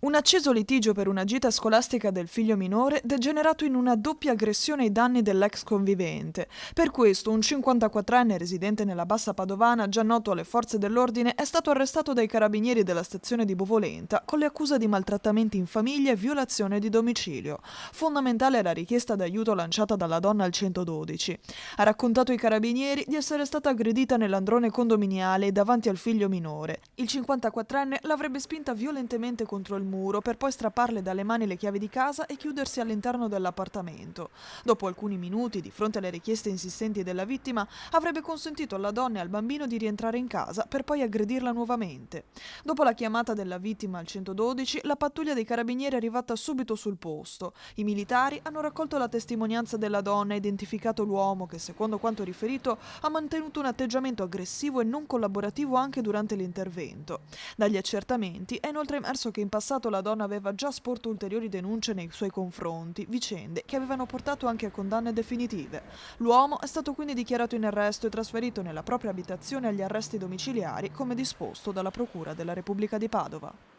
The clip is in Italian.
Un acceso litigio per una gita scolastica del figlio minore degenerato in una doppia aggressione ai danni dell'ex convivente. Per questo un 54enne residente nella Bassa Padovana, già noto alle forze dell'ordine, è stato arrestato dai carabinieri della stazione di Bovolenta con le accuse di maltrattamenti in famiglia e violazione di domicilio. Fondamentale è la richiesta d'aiuto lanciata dalla donna al 112. Ha raccontato ai carabinieri di essere stata aggredita nell'androne condominiale davanti al figlio minore. Il 54enne l'avrebbe spinta violentemente contro il muro per poi strapparle dalle mani le chiavi di casa e chiudersi all'interno dell'appartamento. Dopo alcuni minuti, di fronte alle richieste insistenti della vittima, avrebbe consentito alla donna e al bambino di rientrare in casa per poi aggredirla nuovamente. Dopo la chiamata della vittima al 112, la pattuglia dei carabinieri è arrivata subito sul posto. I militari hanno raccolto la testimonianza della donna e identificato l'uomo che, secondo quanto riferito, ha mantenuto un atteggiamento aggressivo e non collaborativo anche durante l'intervento. Dagli accertamenti è inoltre emerso che in passato la donna aveva già sporto ulteriori denunce nei suoi confronti, vicende che avevano portato anche a condanne definitive. L'uomo è stato quindi dichiarato in arresto e trasferito nella propria abitazione agli arresti domiciliari come disposto dalla Procura della Repubblica di Padova.